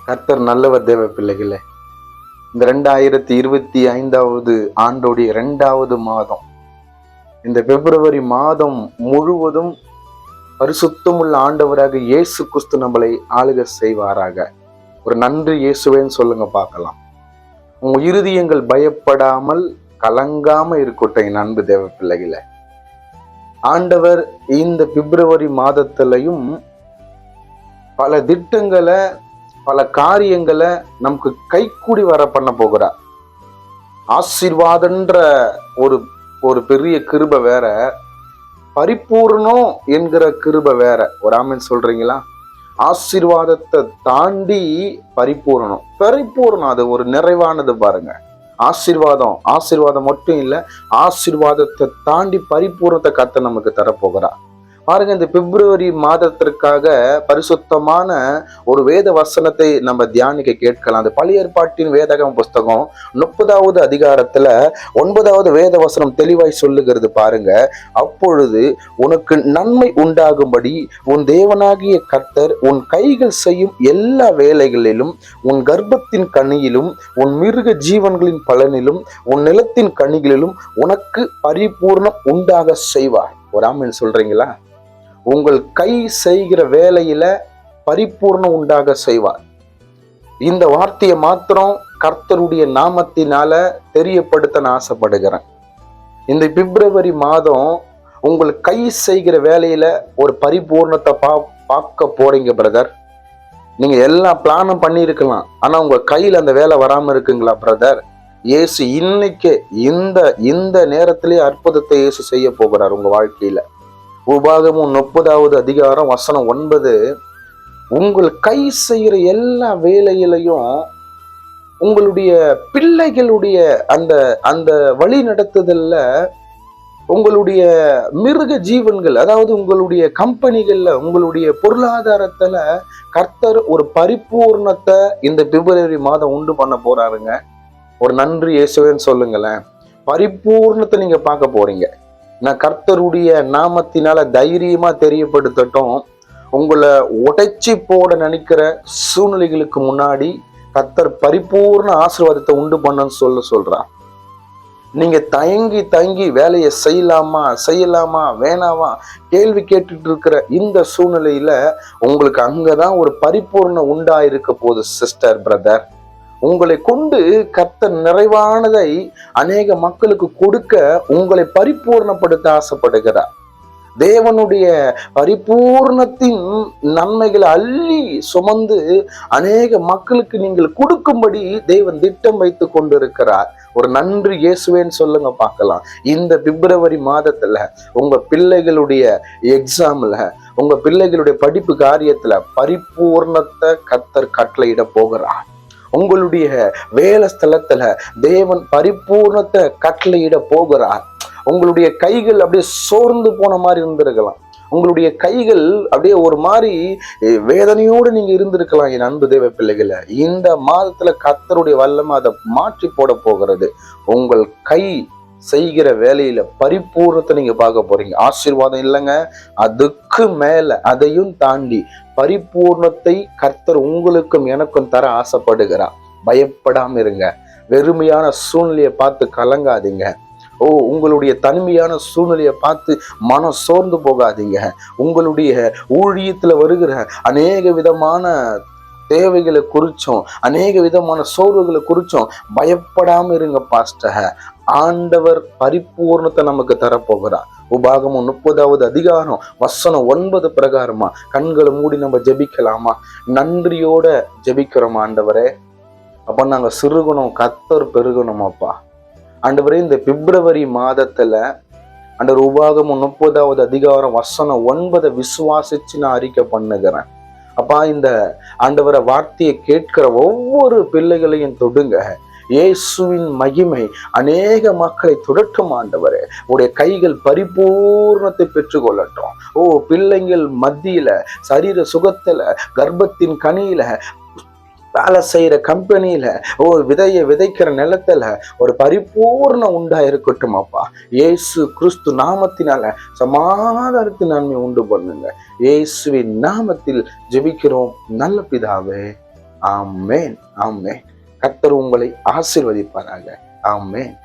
கர்த்தர் நல்லவர் தேவ பிள்ளைகளே. இந்த 2025 ஆண்டோடைய 2வது மாதம், இந்த பிப்ரவரி மாதம் முழுவதும் பரிசுத்தமுள்ள ஆண்டவராக இயேசு கிறிஸ்து நம்மளை ஆளுக செய்வாராக. ஒரு நன்றி இயேசுவேன்னு சொல்லுங்க பார்க்கலாம். உங்க இருதயங்கள் பயப்படாமல் கலங்காம இருக்கட்டும் என் அன்பு தேவ பிள்ளைகளே. ஆண்டவர் இந்த பிப்ரவரி மாதத்திலையும் பல திட்டங்களை, பல காரியங்களை நமக்கு கைக்கூடி வர பண்ண போகிறார். ஆசீர்வாதன்ற ஒரு பெரிய கிருபை வேற, பரிபூர்ணம் என்கிற கிருபை வேற. ஒரு ஆமென் சொல்றீங்களா? ஆசீர்வாதத்தை தாண்டி பரிபூர்ணம் அது ஒரு நிறைவானது பாருங்க. ஆசீர்வாதம் மட்டும் இல்ல, ஆசீர்வாதத்தை தாண்டி பரிபூர்ணத்தை கர்த்தர் நமக்கு தரப்போகிறார். பாருங்க, இந்த பிப்ரவரி மாதத்திற்காக பரிசுத்தமான ஒரு வேத வசனத்தை நம்ம தியானிக்க கேட்கலாம். அந்த பழைய ஏற்பாட்டின் வேதகம் புஸ்தகம் 30வது அதிகாரத்துல 9வது வேத வசனம் தெளிவாய் சொல்லுகிறது பாருங்க. அப்பொழுது உனக்கு நன்மை உண்டாகும்படி உன் தேவனாகிய கர்த்தர் உன் கைகள் செய்யும் எல்லா வேலைகளிலும், உன் கர்ப்பத்தின் கனியிலும், உன் மிருக ஜீவன்களின் பலனிலும், உன் நிலத்தின் கனிகளிலும் உனக்கு பரிபூர்ணம் உண்டாக செய்வார். ஒரு ஆமென் சொல்றீங்களா? உங்கள் கை செய்கிற வேலையில பரிபூர்ணம் உண்டாக செய்வார். இந்த வார்த்தையை மாத்திரம் கர்த்தருடைய நாமத்தினால தெரியப்படுத்த நான் ஆசைப்படுகிறேன். இந்த பிப்ரவரி மாதம் உங்கள் கை செய்கிற வேலையில ஒரு பரிபூர்ணத்தை பார்க்க போறீங்க பிரதர். நீங்க எல்லா பிளானும் பண்ணியிருக்கலாம், ஆனா உங்க கையில அந்த வேலை வராம இருக்குங்களா பிரதர்? இயேசு இன்னைக்கு இந்த நேரத்திலே அற்புதத்தை இயேசு செய்ய போகிறார் உங்க வாழ்க்கையில. உபாகமும் 30வது அதிகாரம் வசனம் 9, உங்கள் கை செய்கிற எல்லா வேலையிலையும் உங்களுடைய பிள்ளைகளுடைய அந்த வழி நடத்துதல்ல, உங்களுடைய மிருக ஜீவன்கள், அதாவது உங்களுடைய கம்பெனிகள்ல, உங்களுடைய பொருளாதாரத்துல கர்த்தர் ஒரு பரிபூர்ணத்தை இந்த பிப்ரவரி மாதம் உண்டு பண்ண போறாருங்க. ஒரு நன்றி இயேசுவேன்னு சொல்லுங்களேன். பரிபூர்ணத்தை நீங்க பார்க்க போறீங்க. நான் கர்த்தருடைய நாமத்தினால தைரியமா தெரியப்படுத்தட்டும், உங்களை உடைச்சி போட நினைக்கிற சூழ்நிலைகளுக்கு முன்னாடி கர்த்தர் பரிபூர்ண ஆசீர்வாதத்தை உண்டு பண்ணன்னு சொல்றார். நீங்க தயங்கி வேலையை செய்யலாமா வேணாமா கேள்வி கேட்டுட்டு இருக்கிற இந்த சூழ்நிலையில உங்களுக்கு அங்கதான் ஒரு பரிபூர்ண உண்டா இருக்க போகுது சிஸ்டர், பிரதர். உங்களை கொண்டு கர்த்தர் நிறைவானதை அநேக மக்களுக்கு கொடுக்க உங்களை பரிபூர்ணப்படுத்த ஆசைப்படுகிறார். தேவனுடைய பரிபூர்ணத்தின் நன்மைகளை அள்ளி சுமந்து அநேக மக்களுக்கு நீங்கள் கொடுக்கும்படி தேவன் திட்டம் வைத்து கொண்டிருக்கிறார். ஒரு நன்றி இயேசுவேன்னு சொல்லுங்க பார்க்கலாம். இந்த பிப்ரவரி மாதத்துல உங்க பிள்ளைகளுடைய எக்ஸாம்ல, உங்க பிள்ளைகளுடைய படிப்பு காரியத்துல பரிபூர்ணத்தை கர்த்தர் கட்டளையிட போகிறார். உங்களுடைய வேலை ஸ்தலத்துல தேவன் பரிபூர்ணத்தை கட்டளையிட போகிறார். உங்களுடைய கைகள் அப்படியே சோர்ந்து போன மாதிரி இருந்திருக்கலாம், உங்களுடைய கைகள் அப்படியே ஒரு மாதிரி வேதனையோடு நீங்க இருந்திருக்கலாம் என் அன்பு தேவ பிள்ளைகளை. இந்த மாதத்துல கர்த்தருடைய வல்லமை அதை மாற்றி போட போகிறது. உங்கள் கை செய்கிற வேலையில பரிபூர்ணத்தை நீங்க பார்க்க போறீங்க. ஆசீர்வாதம் இல்லைங்க, அதுக்கு மேல அதையும் தாண்டி பரிபூர்ணத்தை கர்த்தர் உங்களுக்கும் எனக்கும் தர ஆசைப்படுகிறார். பயப்படாம இருங்க. வெறுமையான சூழ்நிலையை பார்த்து கலங்காதீங்க. உங்களுடைய தனிமையான சூழ்நிலையை பார்த்து மனம் சோர்ந்து போகாதீங்க. உங்களுடைய ஊழியத்துல வருகிற அநேக விதமான தேவைகளை குறிச்சும், அநேக விதமான சோர்வுகளை குறிச்சும் பயப்படாம இருங்க பாஸ்டர். ஆண்டவர் பரிபூர்ணத்தை நமக்கு தரப்போகிறார். உபாகமும் 30வது அதிகாரம் வசனம் 9 பிரகாரமா கண்களை மூடி நம்ம ஜெபிக்கலாமா? நன்றியோட ஜெபிக்கிறோம் ஆண்டவரே. அப்ப நாங்க சிறுகணும், கர்த்தர் பெருகணும் அப்பா. ஆண்டவரே, இந்த பிப்ரவரி மாதத்துல ஆண்டவர் உபாகமும் 30வது அதிகாரம் வசனம் 9 விசுவாசிச்சு நான் அறிக்கை பண்ணுகிறேன் அப்பா. இந்த ஆண்டவரை வார்த்தையை கேட்கிற ஒவ்வொரு பிள்ளைகளையும் தொடுங்க. இயேசுவின் மகிமை அநேக மக்களை தொடட்டும் ஆண்டவரே. உடைய கைகள் பரிபூர்ணத்தை பெற்றுக்கொள்ளட்டும். பிள்ளைங்கள் மத்தியில, சரீர சுகத்துல, கர்ப்பத்தின் கனியில, வேலை செய்யற கம்பெனியில, விதைய விதைக்கிற நிலத்துல ஒரு பரிபூர்ணம் உண்டா இருக்கட்டும் அப்பா. இயேசு கிறிஸ்து நாமத்தினால சமாதானத்தின் நன்மை உண்டு பண்ணுங்க. இயேசுவின் நாமத்தில் ஜெபிக்கிறோம் நல்ல பிதாவே, ஆமென். ஆமென். கர்த்தர் உங்களை ஆசீர்வதிப்பாராக. ஆமென்.